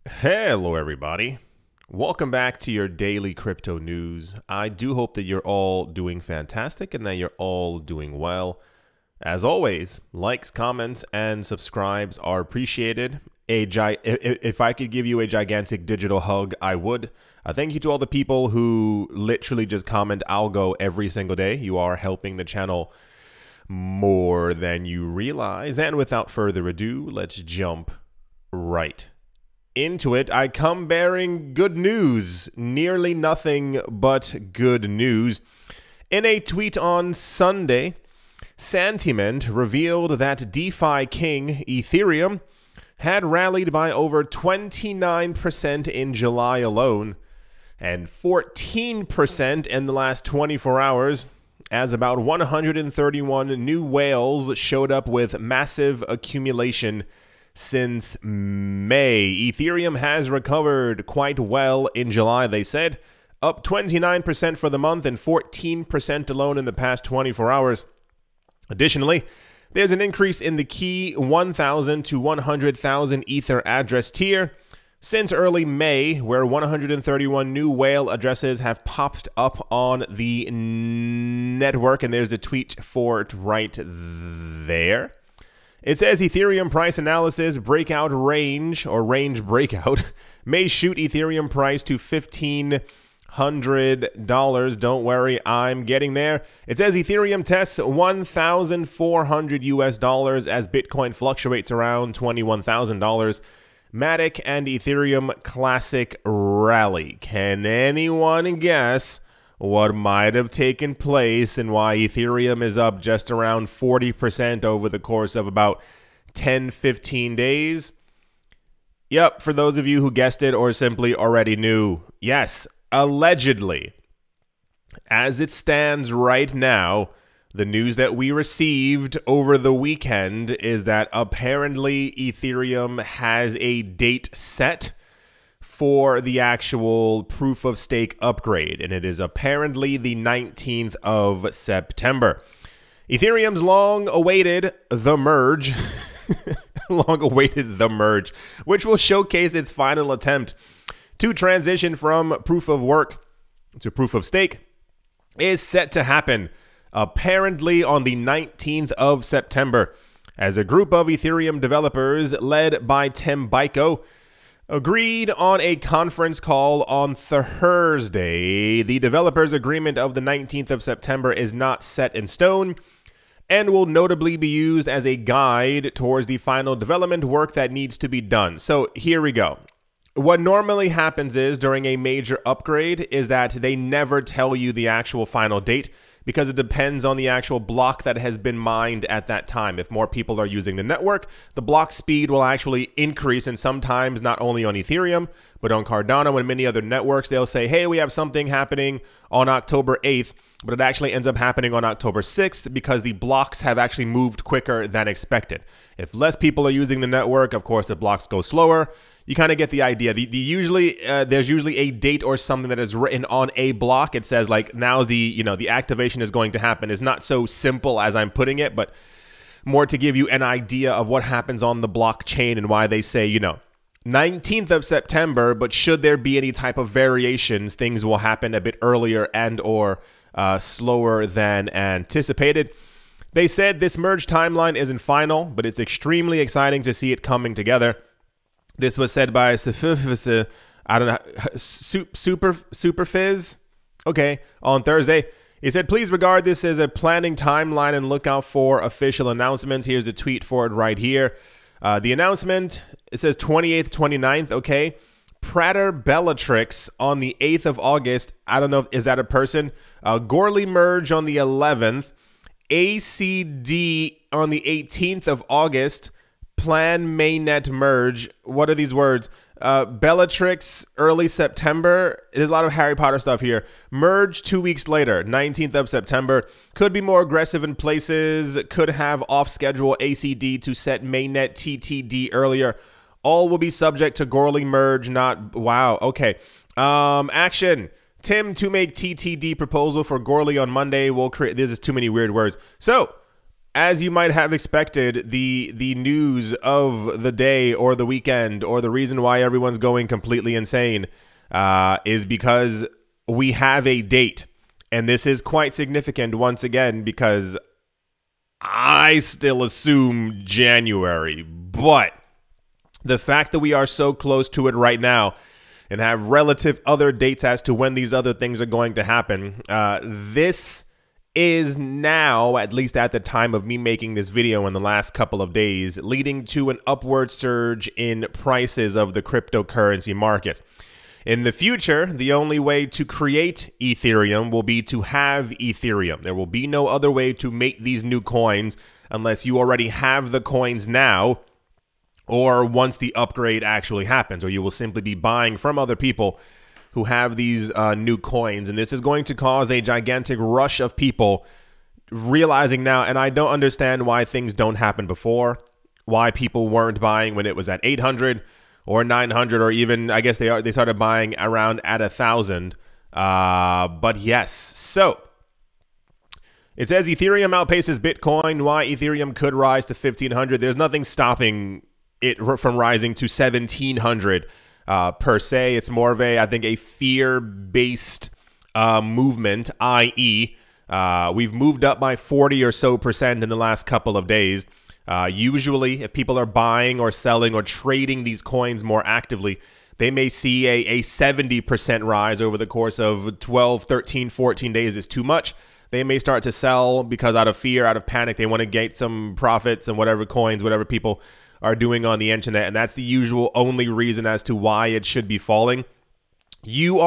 Hello, everybody. Welcome back to your daily crypto news. I do hope that you're all doing fantastic and that you're all doing well. As always, likes, comments, and subscribes are appreciated. If I could give you a gigantic digital hug, I would. Thank you to all the people who literally just comment algo every single day. You are helping the channel more than you realize. And without further ado, let's jump right into it. I come bearing good news, nearly nothing but good news. In a tweet on Sunday, Santiment revealed that DeFi king Ethereum had rallied by over 29% in July alone and 14% in the last 24 hours, as about 131 new whales showed up with massive accumulation since May. Ethereum has recovered quite well in July, they said, up 29% for the month and 14% alone in the past 24 hours. Additionally, there's an increase in the key 1,000 to 100,000 Ether address tier since early May, where 131 new whale addresses have popped up on the network, and there's a tweet for it right there. It says Ethereum price analysis breakout range, or range breakout, may shoot Ethereum price to $1,500. Don't worry, I'm getting there. It says Ethereum tests $1,400 as Bitcoin fluctuates around $21,000. Matic and Ethereum Classic rally. Can anyone guess what might have taken place and why Ethereum is up just around 40% over the course of about 10-15 days? Yep, for those of you who guessed it or simply already knew, yes, allegedly. As it stands right now, the news that we received over the weekend is that apparently Ethereum has a date set for the actual proof of stake upgrade, and it is apparently the 19th of September. Ethereum's long-awaited The Merge, which will showcase its final attempt to transition from proof of work to proof of stake, is set to happen apparently on the 19th of September, as a group of Ethereum developers led by Tim Biko agreed on a conference call on Thursday. The developers' agreement of the 19th of September is not set in stone and will notably be used as a guide towards the final development work that needs to be done. So here we go. What normally happens is during a major upgrade is that they never tell you the actual final date, because it depends on the actual block that has been mined at that time. If more people are using the network, the block speed will actually increase, and sometimes not only on Ethereum, but on Cardano and many other networks, they'll say, hey, we have something happening on October 8th, but it actually ends up happening on October 6th because the blocks have actually moved quicker than expected. If less people are using the network, of course, the blocks go slower. You kind of get the idea. There's usually a date or something that is written on a block. It says like now the activation is going to happen. It's not so simple as I'm putting it, but more to give you an idea of what happens on the blockchain and why they say 19th of September. But should there be any type of variations, things will happen a bit earlier and or slower than anticipated. They said this merge timeline isn't final, but it's extremely exciting to see it coming together. This was said by Superfizz, okay, on Thursday. He said, please regard this as a planning timeline and look out for official announcements. Here's a tweet for it right here. The announcement, it says 28th, 29th, okay. Prater Bellatrix on the 8th of August. I don't know, is that a person? Gorley Merge on the 11th. ACD on the 18th of August. Plan mainnet merge. What are these words? Bellatrix early September. There's a lot of Harry Potter stuff here. Merge 2 weeks later, 19th of September. Could be more aggressive in places. Could have off-schedule ACD to set mainnet TTD earlier. All will be subject to Gorley merge. Not wow. Okay. Action. Tim to make TTD proposal for Gorley on Monday will create. This is too many weird words. So as you might have expected, the news of the day or the weekend or the reason why everyone's going completely insane is because we have a date. And this is quite significant once again because I still assume January. But the fact that we are so close to it right now and have relative other dates as to when these other things are going to happen, this is now, at least at the time of me making this video in the last couple of days, leading to an upward surge in prices of the cryptocurrency markets. In the future, the only way to create Ethereum will be to have Ethereum. There will be no other way to make these new coins unless you already have the coins now, or once the upgrade actually happens, or you will simply be buying from other people who have these new coins. And this is going to cause a gigantic rush of people realizing now, and I don't understand why things don't happen before, why people weren't buying when it was at 800 or 900, or even, I guess they started buying around at 1,000. But yes, so it says Ethereum outpaces Bitcoin. Why Ethereum could rise to 1,500. There's nothing stopping it from rising to 1,700 per se. It's more of a, I think, a fear-based movement, i.e., we've moved up by 40% or so in the last couple of days. Usually, if people are buying or selling or trading these coins more actively, they may see a 70% rise over the course of 12, 13, 14 days is too much. They may start to sell because out of fear, out of panic, they want to get some profits and whatever coins, whatever people are doing on the internet. And that's the usual only reason as to why it should be falling. You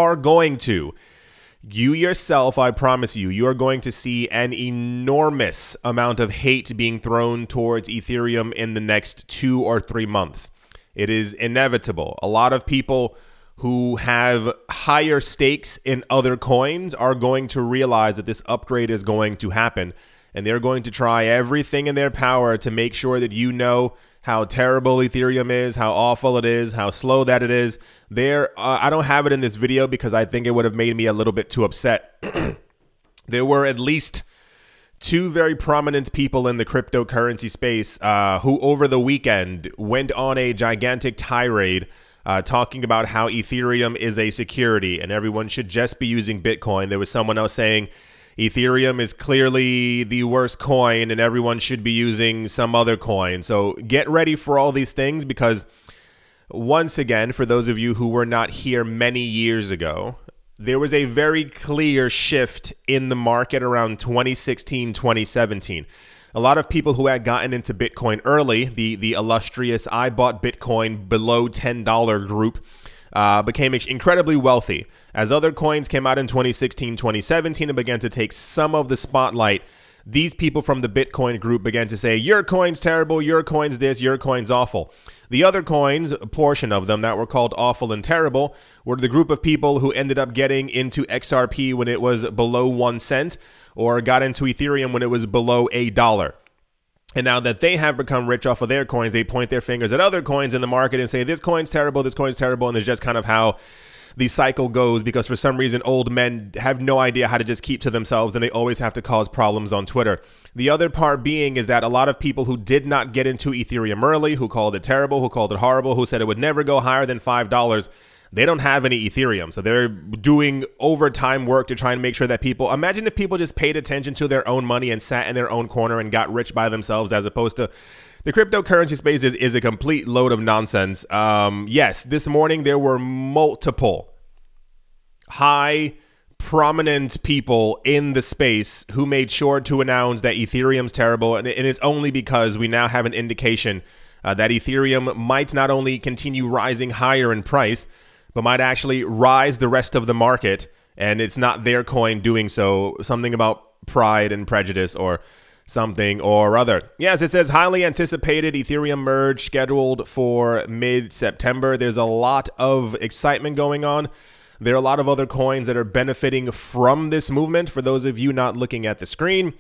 yourself, I promise you, you are going to see an enormous amount of hate being thrown towards Ethereum in the next 2 or 3 months. It is inevitable. A lot of people who have higher stakes in other coins are going to realize that this upgrade is going to happen, and they're going to try everything in their power to make sure that you know how terrible Ethereum is, how awful it is, how slow that it is. I don't have it in this video because I think it would have made me a little bit too upset. There were at least 2 very prominent people in the cryptocurrency space who over the weekend went on a gigantic tirade talking about how Ethereum is a security and everyone should just be using Bitcoin. There was someone else saying Ethereum is clearly the worst coin and everyone should be using some other coin. So get ready for all these things because, once again, for those of you who were not here many years ago, there was a very clear shift in the market around 2016, 2017. A lot of people who had gotten into Bitcoin early, the illustrious I bought Bitcoin below $10 group, became incredibly wealthy. As other coins came out in 2016, 2017 and began to take some of the spotlight, these people from the Bitcoin group began to say, your coin's terrible, your coin's this, your coin's awful. The other coins, a portion of them that were called awful and terrible, were the group of people who ended up getting into XRP when it was below 1 cent or got into Ethereum when it was below $1. And now that they have become rich off of their coins, they point their fingers at other coins in the market and say, this coin's terrible, and it's just kind of how the cycle goes, because for some reason old men have no idea how to just keep to themselves and they always have to cause problems on Twitter. The other part being is that a lot of people who did not get into Ethereum early, who called it terrible, who called it horrible, who said it would never go higher than $5, they don't have any Ethereum. So they're doing overtime work to try and make sure that people, imagine if people just paid attention to their own money and sat in their own corner and got rich by themselves, as opposed to the cryptocurrency space is a complete load of nonsense. Yes, this morning there were multiple high prominent people in the space who made sure to announce that Ethereum's terrible, and it's only because we now have an indication that Ethereum might not only continue rising higher in price, but might actually rise the rest of the market, and it's not their coin doing so. Something about pride and prejudice or something or other. Yes, it says highly anticipated Ethereum Merge scheduled for mid-September. There's a lot of excitement going on. There are a lot of other coins that are benefiting from this movement. For those of you not looking at the screen,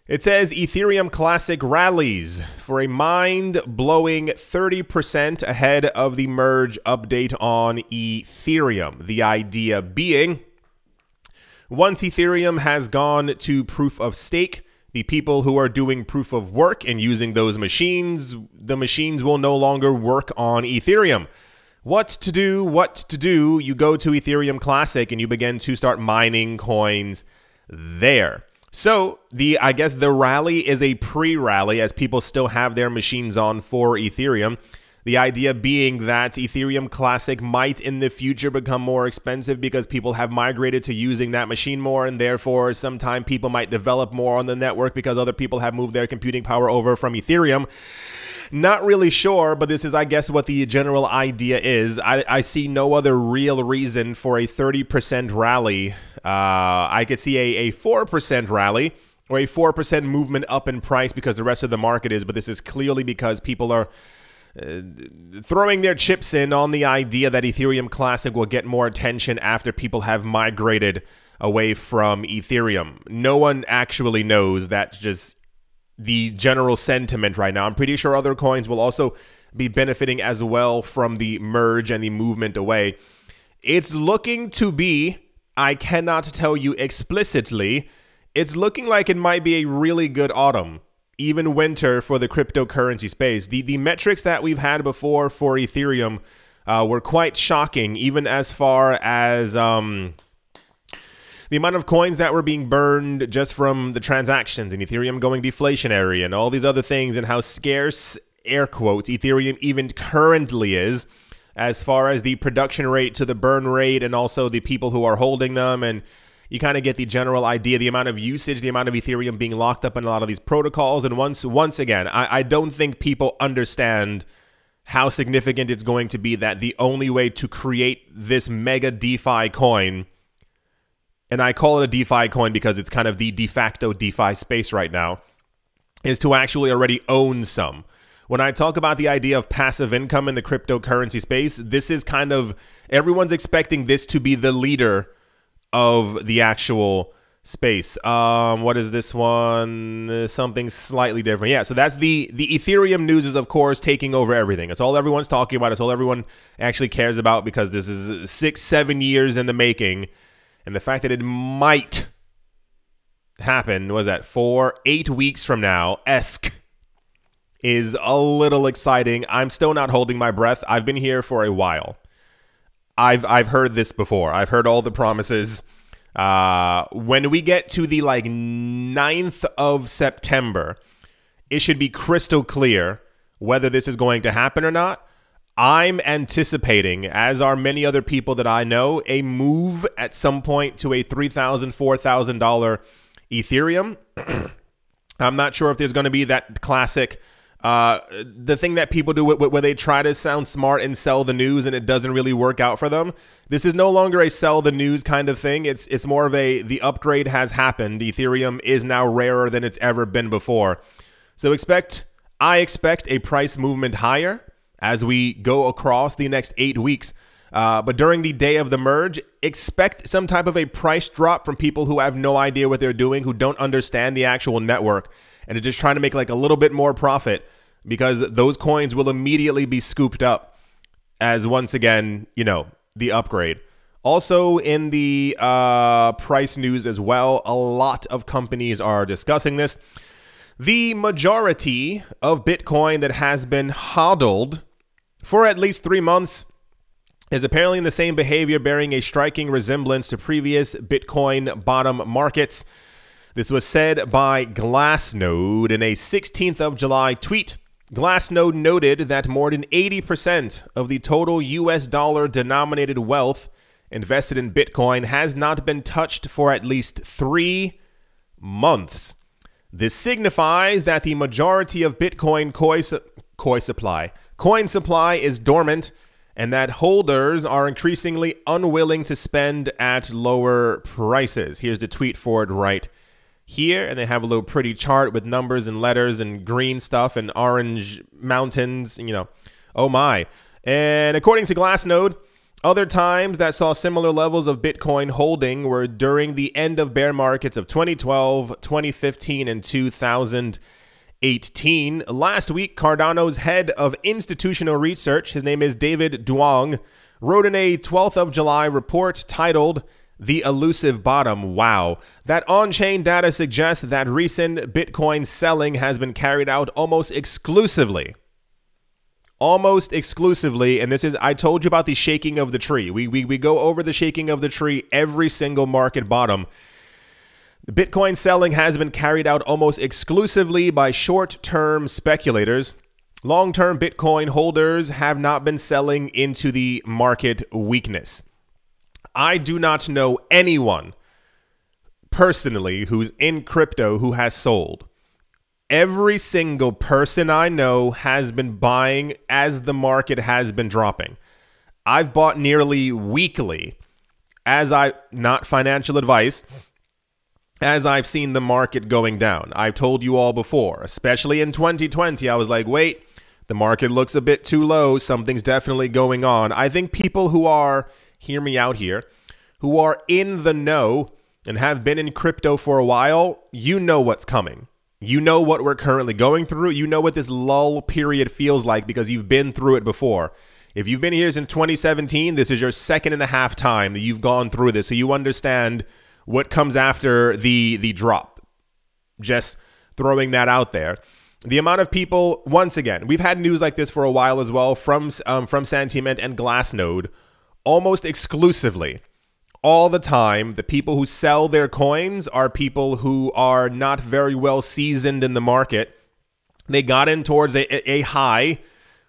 it says Ethereum Classic rallies for a mind-blowing 30% ahead of the Merge update on Ethereum. The idea being, once Ethereum has gone to proof of stake, the people who are doing proof of work and using those machines, the machines will no longer work on Ethereum. What to do? What to do? You go to Ethereum Classic and you begin to start mining coins there. So I guess the rally is a pre-rally, as people still have their machines on for Ethereum. The idea being that Ethereum Classic might in the future become more expensive because people have migrated to using that machine more, and therefore sometime people might develop more on the network because other people have moved their computing power over from Ethereum. Not really sure, but this is, I guess, what the general idea is. I see no other real reason for a 30% rally. I could see a 4% rally or a 4% movement up in price because the rest of the market is, but this is clearly because people are throwing their chips in on the idea that Ethereum Classic will get more attention after people have migrated away from Ethereum. No one actually knows. That's just the general sentiment right now. I'm pretty sure other coins will also be benefiting as well from the merge and the movement away. It's looking to be, I cannot tell you explicitly, it's looking like it might be a really good autumn, even winter, for the cryptocurrency space. The metrics that we've had before for Ethereum were quite shocking, even as far as the amount of coins that were being burned just from the transactions, and Ethereum going deflationary and all these other things, and how scarce, air quotes, Ethereum even currently is as far as the production rate to the burn rate, and also the people who are holding them. And you kind of get the general idea, the amount of usage, the amount of Ethereum being locked up in a lot of these protocols. And once again, I don't think people understand how significant it's going to be that the only way to create this mega DeFi coin, and I call it a DeFi coin because it's kind of the de facto DeFi space right now, is to actually already own some. When I talk about the idea of passive income in the cryptocurrency space, this is kind of, everyone's expecting this to be the leader of the actual space. What is this one? Something slightly different. Yeah, so that's the Ethereum news is, of course, taking over everything. It's all everyone's talking about. It's all everyone actually cares about because this is 6-7 years in the making. And the fact that it might happen, was that 8 weeks from now, is a little exciting. I'm still not holding my breath. I've been here for a while. I've heard this before. I've heard all the promises. When we get to the 9th of September, it should be crystal clear whether this is going to happen or not. I'm anticipating, as are many other people that I know, a move at some point to a $3,000, $4,000 Ethereum. I'm not sure if there's going to be that classic the thing that people do where they try to sound smart and sell the news and it doesn't really work out for them. This is no longer a sell the news kind of thing. It's more of a, the upgrade has happened. Ethereum is now rarer than it's ever been before. So I expect a price movement higher as we go across the next 8 weeks. But during the day of the merge, expect some type of a price drop from people who have no idea what they're doing, who don't understand the actual network, and are just trying to make a little bit more profit, because those coins will immediately be scooped up as, once again, the upgrade. Also in the price news as well, a lot of companies are discussing this. The majority of Bitcoin that has been hodled for at least 3 months is apparently in the same behavior, bearing a striking resemblance to previous Bitcoin bottom markets. This was said by Glassnode in a 16th of July tweet. Glassnode noted that more than 80% of the total US dollar denominated wealth invested in Bitcoin has not been touched for at least 3 months. This signifies that the majority of Bitcoin coin supply is dormant, and that holders are increasingly unwilling to spend at lower prices. Here's the tweet for it right here, and they have a little pretty chart with numbers and letters and green stuff and orange mountains, oh my. And according to Glassnode, other times that saw similar levels of Bitcoin holding were during the end of bear markets of 2012, 2015, and 2018. Last week, Cardano's head of institutional research, his name is David Duong, wrote in a 12th of July report titled the elusive bottom. Wow. That on-chain data suggests that recent Bitcoin selling has been carried out almost exclusively. And this is, I told you about the shaking of the tree. We go over the shaking of the tree every single market bottom. Bitcoin selling has been carried out almost exclusively by short-term speculators. Long-term Bitcoin holders have not been selling into the market weakness. I do not know anyone personally who's in crypto who has sold. Every single person I know has been buying as the market has been dropping. I've bought nearly weekly not financial advice, as I've seen the market going down. I've told you all before, especially in 2020, I was like, wait, the market looks a bit too low. Something's definitely going on. I think people who are, hear me out here, who are in the know and have been in crypto for a while, you know what's coming. You know what we're currently going through. You know what this lull period feels like because you've been through it before. If you've been here since 2017, this is your 2.5 time that you've gone through this. So you understand what comes after the drop. Just throwing that out there. The amount of people, once again, we've had news like this for a while as well from Sentiment and Glassnode, almost exclusively. All the time, the people who sell their coins are people who are not very well seasoned in the market. They got in towards a high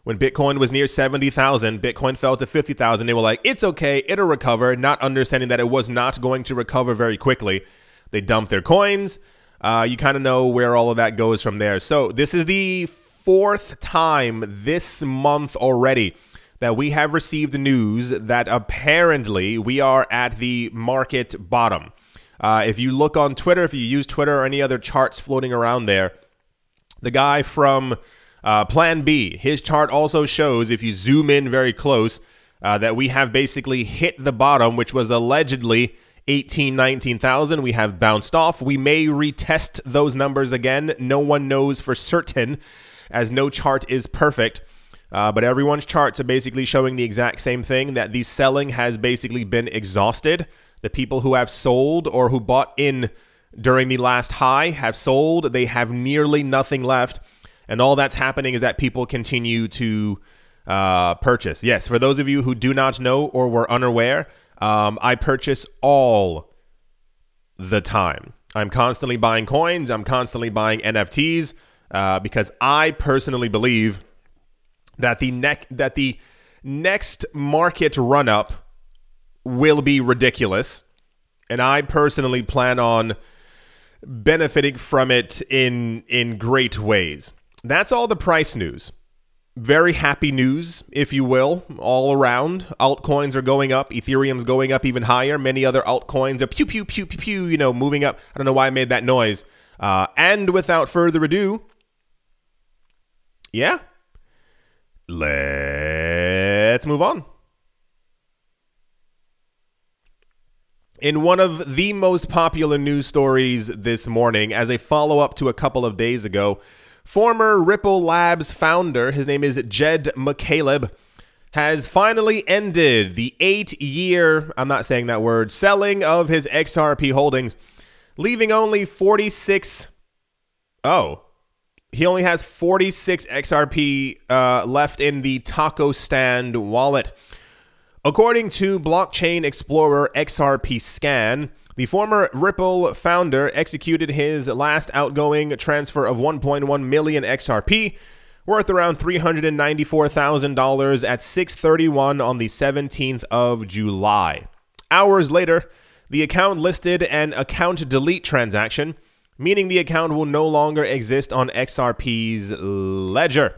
when Bitcoin was near 70,000. Bitcoin fell to 50,000. They were like, it's okay, it'll recover, not understanding that it was not going to recover very quickly. They dumped their coins. You kind of know where all of that goes from there. So this is the 4th time this month already that we have received the news that apparently we are at the market bottom. If you look on Twitter, if you use Twitter or any other charts floating around there, the guy from Plan B, his chart also shows, if you zoom in very close, that we have basically hit the bottom, which was allegedly 18, 19,000. We have bounced off. We may retest those numbers again. No one knows for certain, as no chart is perfect. But everyone's charts are basically showing the exact same thing, that the selling has basically been exhausted. The people who have sold or who bought in during the last high have sold. They have nearly nothing left. And all that's happening is that people continue to purchase. Yes, for those of you who do not know or were unaware, I purchase all the time. I'm constantly buying coins. I'm constantly buying NFTs because I personally believe that the next market run-up will be ridiculous, and I personally plan on benefiting from it in great ways. That's all the price news. Very happy news, if you will, all around. Altcoins are going up. Ethereum's going up even higher. Many other altcoins are pew, pew, pew, pew, pew, you know, moving up. I don't know why I made that noise. And without further ado, yeah, let's move on. In one of the most popular news stories this morning, as a follow-up to a couple of days ago, former Ripple Labs founder, his name is Jed McCaleb, has finally ended the 8-year, I'm not saying that word, selling of his XRP holdings, leaving only 46. Oh, he only has 46 XRP left in the Taco Stand wallet. According to Blockchain Explorer XRP Scan, the former Ripple founder executed his last outgoing transfer of 1.1 million XRP, worth around $394,000 at 6:31 on the 17th of July. Hours later, the account listed an account delete transaction, meaning the account will no longer exist on XRP's ledger.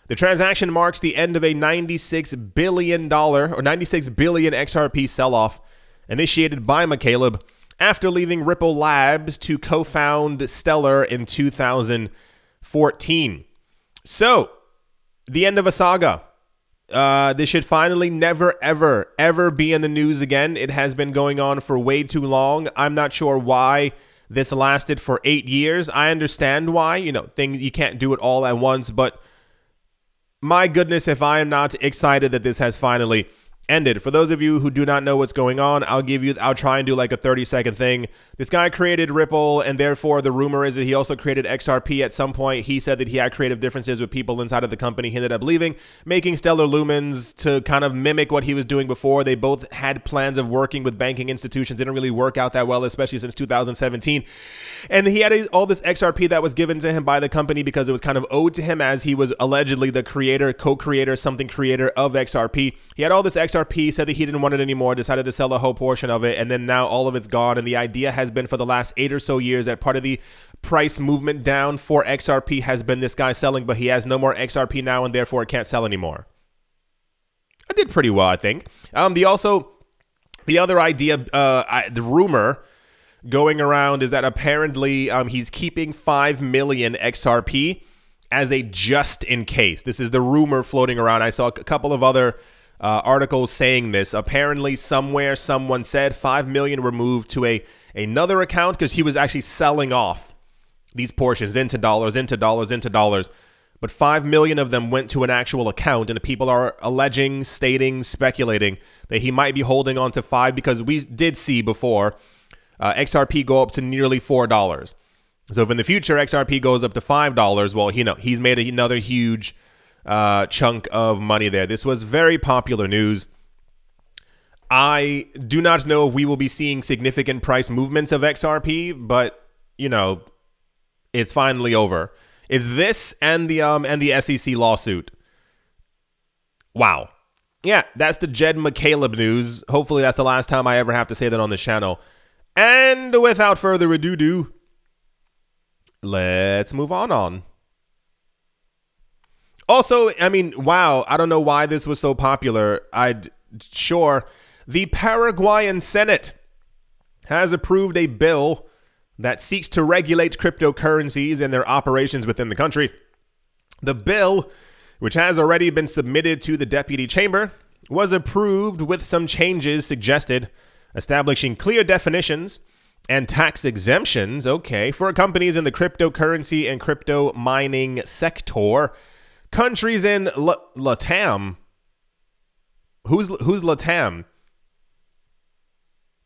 The transaction marks the end of a $96 billion XRP sell-off initiated by McCaleb after leaving Ripple Labs to co-found Stellar in 2014. So, the end of a saga. This should finally never, ever, ever be in the news again. It has been going on for way too long. I'm not sure why this lasted for 8 years. I understand why, you know, things, you can't do it all at once, but my goodness, if I am not excited that this has finally ended. For those of you who do not know what's going on, I'll try and do like a 30-second thing. This guy created Ripple, and therefore the rumor is that he also created XRP at some point. He said that he had creative differences with people inside of the company. He ended up leaving, making Stellar Lumens to kind of mimic what he was doing before. They both had plans of working with banking institutions. Didn't really work out that well, especially since 2017. And he had all this XRP that was given to him by the company because it was kind of owed to him, as he was allegedly the creator, co-creator, something creator of XRP. He had all this XRP, said that he didn't want it anymore, decided to sell a whole portion of it, and then now all of it's gone. And the idea has been for the last 8 or so years that part of the price movement down for XRP has been this guy selling, but he has no more XRP now, and therefore it can't sell anymore. I did pretty well, I think. The other idea, the rumor going around is that apparently he's keeping 5 million XRP as a just in case. This is the rumor floating around. I saw a couple of other articles saying this. Apparently somewhere someone said 5 million were moved to another account because he was actually selling off these portions into dollars, into dollars, into dollars. But 5 million of them went to an actual account, and people are alleging, stating, speculating that he might be holding on to 5, because we did see before XRP go up to nearly $4. So if in the future XRP goes up to $5, well, he's made another huge chunk of money there. This was very popular news. I do not know if we will be seeing significant price movements of XRP, but it's finally over. It's this and the SEC lawsuit. Wow. Yeah, that's the Jed McCaleb news. Hopefully that's the last time I ever have to say that on this channel. And without further ado, let's move on. Also, I mean, wow, I don't know why this was so popular. Sure, the Paraguayan Senate has approved a bill that seeks to regulate cryptocurrencies and their operations within the country. The bill, which has already been submitted to the deputy chamber, was approved with some changes suggested, establishing clear definitions and tax exemptions, for companies in the cryptocurrency and crypto mining sector. Countries in LATAM. Who's LATAM?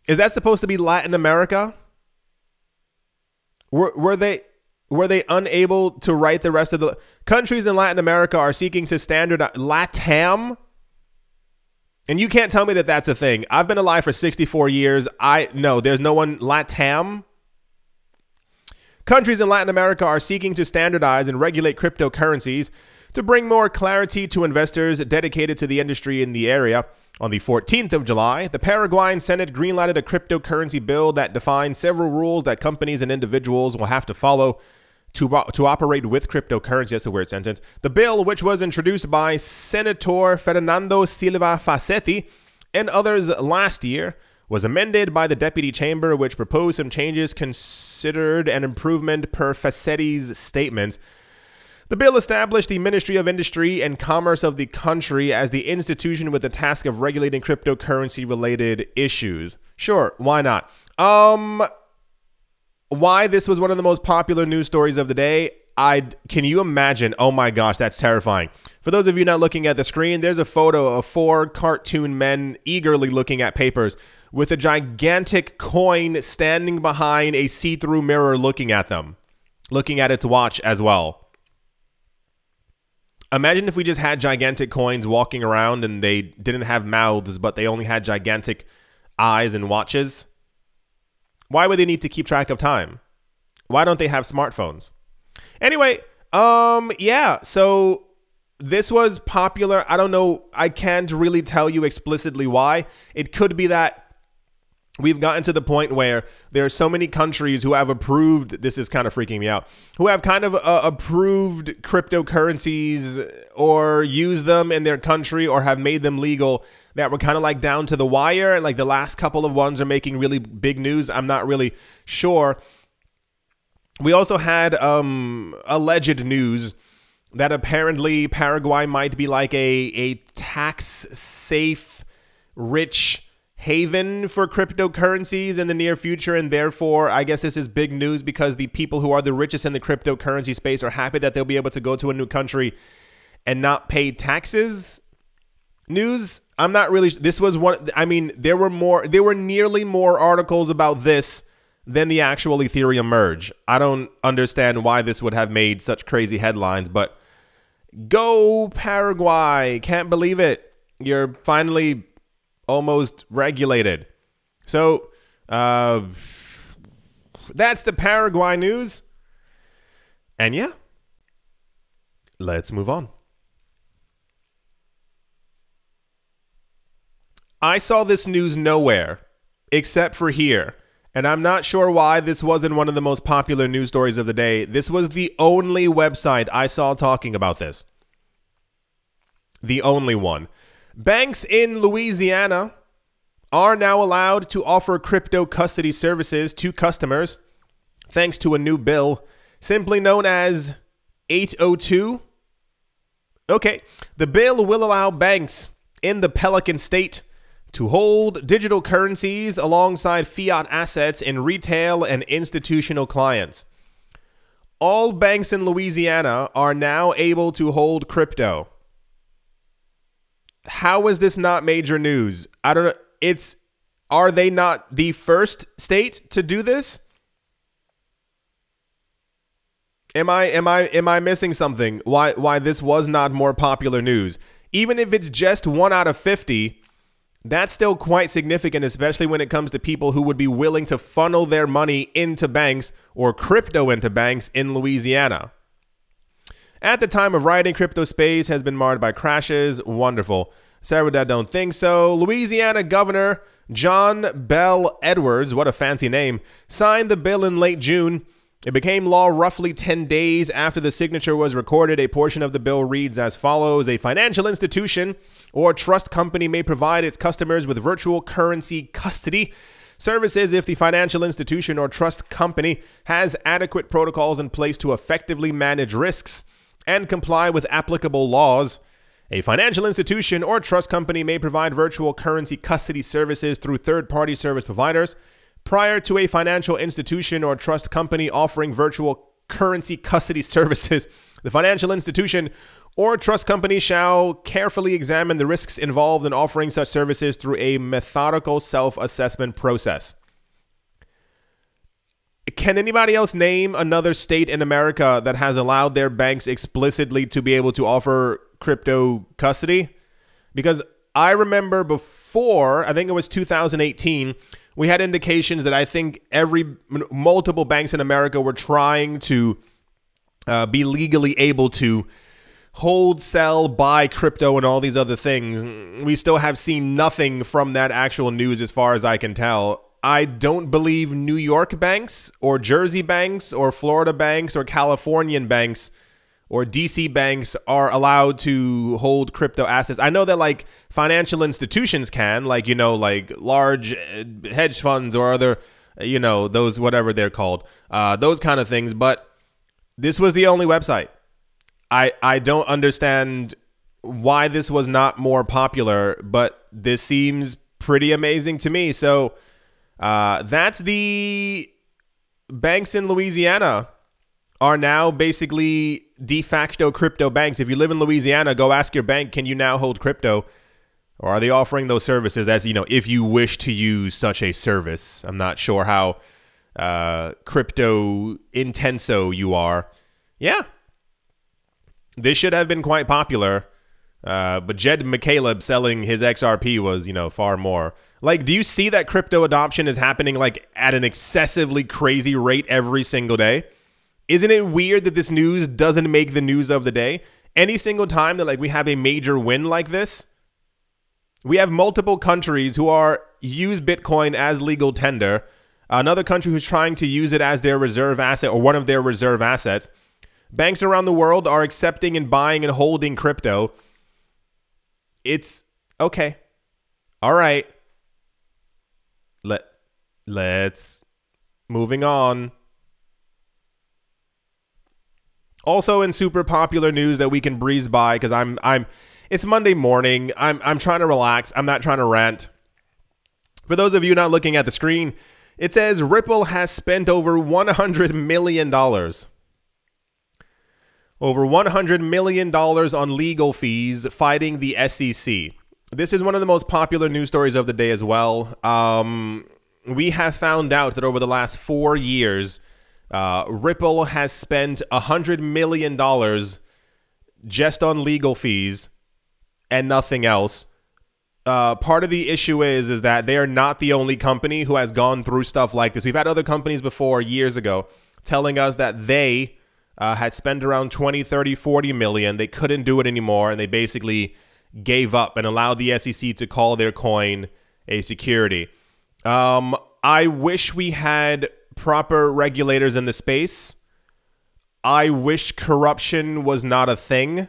Is that supposed to be Latin America? Were they unable to write the rest of the countries in Latin America are seeking to standardize LATAM? And you can't tell me that that's a thing. I've been alive for 64 years. No, there's no one LATAM. Countries in Latin America are seeking to standardize and regulate cryptocurrencies to bring more clarity to investors dedicated to the industry in the area. On the 14th of July, the Paraguayan Senate greenlighted a cryptocurrency bill that defines several rules that companies and individuals will have to follow to operate with cryptocurrency. That's a weird sentence. The bill, which was introduced by Senator Fernando Silva Facetti and others last year, was amended by the Deputy Chamber, which proposed some changes considered an improvement per Facetti's statements. The bill established the Ministry of Industry and Commerce of the country as the institution with the task of regulating cryptocurrency-related issues. Sure, why not? Why this was one of the most popular news stories of the day, can you imagine? Oh my gosh, that's terrifying. For those of you not looking at the screen, there's a photo of 4 cartoon men eagerly looking at papers with a gigantic coin standing behind a see-through mirror looking at them, looking at its watch as well. Imagine if we just had gigantic coins walking around and they didn't have mouths, but they only had gigantic eyes and watches. Why would they need to keep track of time? Why don't they have smartphones? Anyway, yeah, so this was popular. I don't know. I can't really tell you explicitly why. It could be that we've gotten to the point where there are so many countries who have approved, this is kind of freaking me out, who have kind of approved cryptocurrencies or use them in their country or have made them legal, that we're kind of like down to the wire. And like the last couple of ones are making really big news. I'm not really sure. We also had alleged news that apparently Paraguay might be like a tax safe, rich haven for cryptocurrencies in the near future, and therefore I guess this is big news because the people who are the richest in the cryptocurrency space are happy that they'll be able to go to a new country and not pay taxes. News. I'm not really, this was one, I mean, there were nearly more articles about this than the actual Ethereum merge. I don't understand why this would have made such crazy headlines, but go Paraguay. Can't believe it. You're finally almost regulated. So, that's the Paraguay news. And yeah, let's move on. I saw this news nowhere except for here. And I'm not sure why this wasn't one of the most popular news stories of the day. This was the only website I saw talking about this. The only one. Banks in Louisiana are now allowed to offer crypto custody services to customers thanks to a new bill simply known as 802. Okay, the bill will allow banks in the Pelican State to hold digital currencies alongside fiat assets in retail and institutional clients. All banks in Louisiana are now able to hold crypto. How is this not major news? I don't know. Are they not the first state to do this? Am I missing something? Why this was not more popular news? Even if it's just 1 out of 50, that's still quite significant, especially when it comes to people who would be willing to funnel their money into banks or crypto into banks in Louisiana. At the time of writing, crypto space has been marred by crashes. Wonderful. Sorry, I don't think so. Louisiana Governor John Bell Edwards, what a fancy name, signed the bill in late June. It became law roughly 10 days after the signature was recorded. A portion of the bill reads as follows. A financial institution or trust company may provide its customers with virtual currency custody services if the financial institution or trust company has adequate protocols in place to effectively manage risks and comply with applicable laws. A financial institution or trust company may provide virtual currency custody services through third-party service providers. Prior to a financial institution or trust company offering virtual currency custody services, the financial institution or trust company shall carefully examine the risks involved in offering such services through a methodical self-assessment process. Can anybody else name another state in America that has allowed their banks explicitly to be able to offer crypto custody? Because I remember before, I think it was 2018, we had indications that I think multiple banks in America were trying to be legally able to hold, sell, buy crypto and all these other things. We still have seen nothing from that actual news as far as I can tell. I don't believe New York banks or Jersey banks or Florida banks or Californian banks or DC banks are allowed to hold crypto assets. I know that like financial institutions can, like, you know, like large hedge funds or other, you know, those, whatever they're called, those kind of things. But this was the only website. I don't understand why this was not more popular, but this seems pretty amazing to me. So that's the banks in Louisiana are now basically de facto crypto banks. If you live in Louisiana, go ask your bank, can you now hold crypto? Or are they offering those services as, you know, if you wish to use such a service? I'm not sure how crypto intenso you are. Yeah. This should have been quite popular. But Jed McCaleb selling his XRP was, you know, far more. Like, do you see that crypto adoption is happening like at an excessively crazy rate every single day? Isn't it weird that this news doesn't make the news of the day? Any single time that like we have a major win like this, we have multiple countries who use Bitcoin as legal tender. Another country who's trying to use it as their reserve asset or one of their reserve assets. Banks around the world are accepting and buying and holding crypto. It's okay. All right. Let's moving on. Also in super popular news that we can breeze by because it's Monday morning. I'm trying to relax. I'm not trying to rant. For those of you not looking at the screen, it says Ripple has spent over $100 million. Over $100 million on legal fees fighting the SEC. this is one of the most popular news stories of the day as well. We have found out that over the last 4 years, Ripple has spent $100 million just on legal fees and nothing else. Part of the issue is that they are not the only company who has gone through stuff like this. We've had other companies before, years ago, telling us that they had spent around 20, 30, 40 million. They couldn't do it anymore, and they basically gave up and allowed the SEC to call their coin a security. I wish we had proper regulators in the space. I wish corruption was not a thing.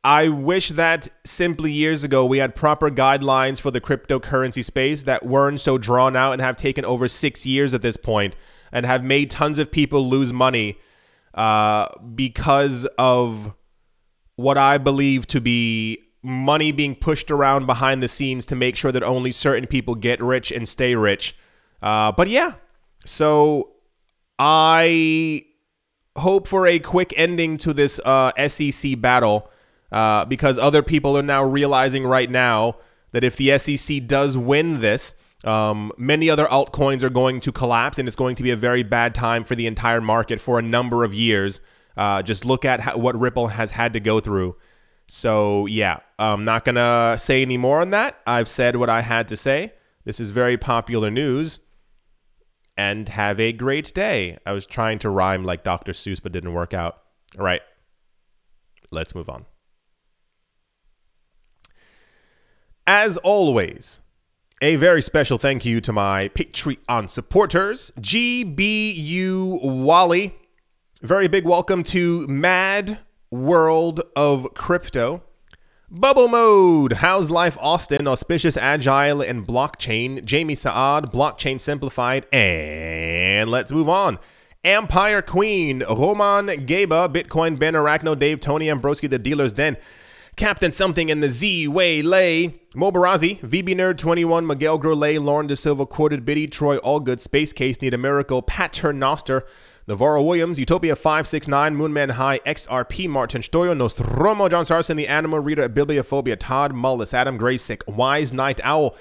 I wish that simply years ago we had proper guidelines for the cryptocurrency space that weren't so drawn out and have taken over 6 years at this point and have made tons of people lose money because of what I believe to be money being pushed around behind the scenes to make sure that only certain people get rich and stay rich. But yeah, so I hope for a quick ending to this SEC battle because other people are now realizing right now that if the SEC does win this, many other altcoins are going to collapse, and it's going to be a very bad time for the entire market for a number of years. Just look at what Ripple has had to go through. So yeah, I'm not going to say any more on that. I've said what I had to say. This is very popular news. And have a great day. I was trying to rhyme like Dr. Seuss, but didn't work out. All right, let's move on. As always, a very special thank you to my Patreon supporters. GBU Wally. Very big welcome to Mad World of Crypto. Bubble Mode, How's Life Austin, Auspicious Agile and Blockchain, Jamie Saad, Blockchain Simplified, and let's move on. Empire Queen, Roman Gaba, Bitcoin Ben Arachno, Dave, Tony Ambroski, The Dealer's Den, Captain Something in the Z, Waylay, Mobarazi, VB Nerd 21, Miguel Grollet, Lauren De Silva, Quoted Biddy, Troy Allgood, Space Case, Need a Miracle, Paternoster, Navarro Williams, Utopia 569, Moonman High, XRP, Martin Stoyo, Nostromo, John Sarson, The Animal Reader, Bibliophobia, Todd Mullis, Adam Graysick, Wise Night Owl,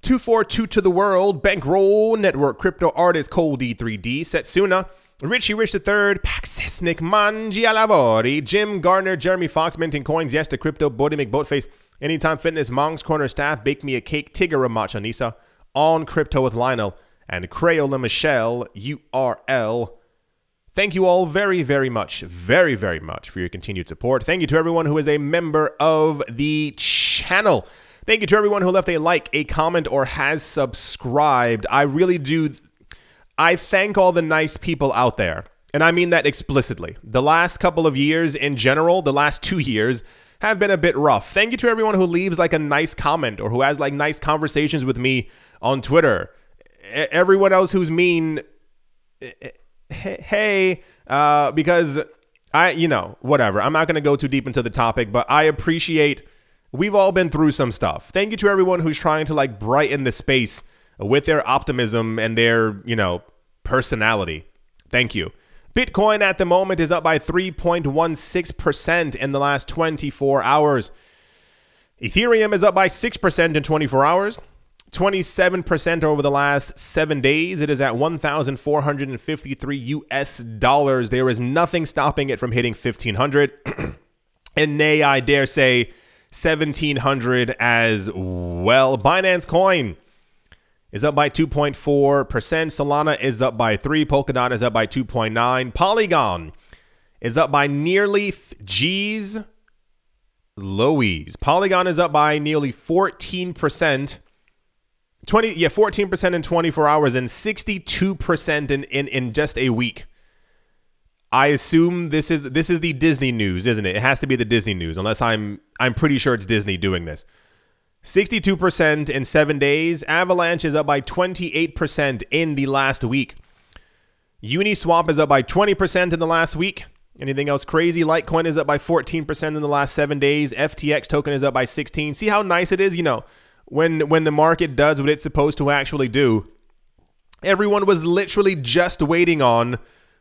242 to the World, Bankroll Network, Crypto Artist, Cole D3D, Setsuna, Richie Rich III, Paxis, Nick Mangialavori, Jim Gardner, Jeremy Fox, Minting Coins, Yes to Crypto, Bodie McBoatface, Anytime Fitness, Monk's Corner Staff, Bake Me a Cake, Tigger Machanisa, On Crypto with Lionel, and Crayola Michelle, URL. Thank you all very, very much for your continued support. Thank you to everyone who is a member of the channel. Thank you to everyone who left a like, a comment, or has subscribed. I really do. I thank all the nice people out there, and I mean that explicitly. The last couple of years in general, the last 2 years, have been a bit rough. Thank you to everyone who leaves like a nice comment or who has like nice conversations with me on Twitter. Everyone else who's mean, hey, because whatever. I'm not going to go too deep into the topic, but I appreciate we've all been through some stuff. Thank you to everyone who's trying to like brighten the space with their optimism and their, personality. Thank you. Bitcoin at the moment is up by 3.16% in the last 24 hours. Ethereum is up by 6% in 24 hours. 27% over the last 7 days. It is at $1,453 US. There is nothing stopping it from hitting 1,500. And nay, I dare say 1,700 as well. Binance Coin is up by 2.4%. Solana is up by 3%. Polkadot is up by 2.9%. Polygon is up by nearly Louise. Polygon is up by nearly 14%. 14% in 24 hours and 62% in just a week. I assume this is the Disney news, isn't it? It has to be the Disney news, unless I'm pretty sure it's Disney doing this. 62% in 7 days. Avalanche is up by 28% in the last week. Uniswap is up by 20% in the last week. Anything else crazy? Litecoin is up by 14% in the last 7 days. FTX token is up by 16%. See how nice it is? When the market does what it's supposed to actually do. Everyone was literally just waiting on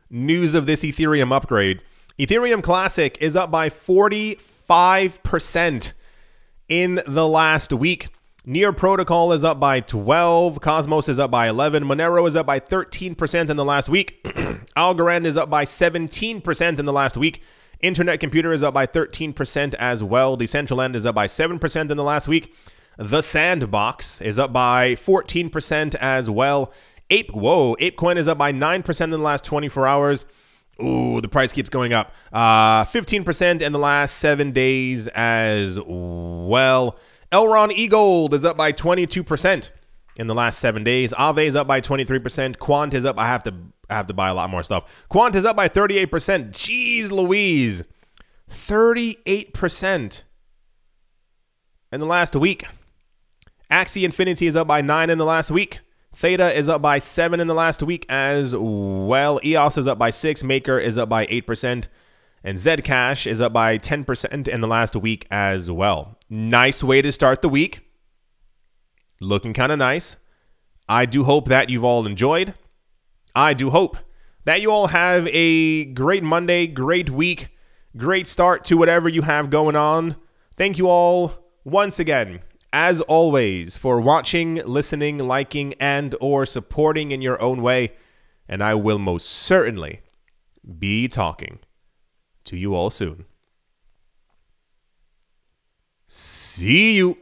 news of this Ethereum upgrade. Ethereum Classic is up by 45% in the last week. Near Protocol is up by 12. Cosmos is up by 11. Monero is up by 13% in the last week. Algorand is up by 17% in the last week. Internet Computer is up by 13% as well. Decentraland is up by 7% in the last week. The Sandbox is up by 14% as well. ApeCoin is up by 9% in the last 24 hours. Ooh, the price keeps going up. 15% in the last 7 days as well. Elron eGold is up by 22% in the last 7 days. Aave is up by 23%. Quant is up. I have to buy a lot more stuff. Quant is up by 38%. Jeez Louise. 38% in the last week. Axie Infinity is up by 9 in the last week. Theta is up by 7 in the last week as well. EOS is up by 6. Maker is up by 8%. And Zcash is up by 10% in the last week as well. Nice way to start the week. Looking kind of nice. I do hope that you've all enjoyed. I do hope that you all have a great Monday, great week, great start to whatever you have going on. Thank you all once again, as always, for watching, listening, liking, and or supporting in your own way. And I will most certainly be talking to you all soon. See you.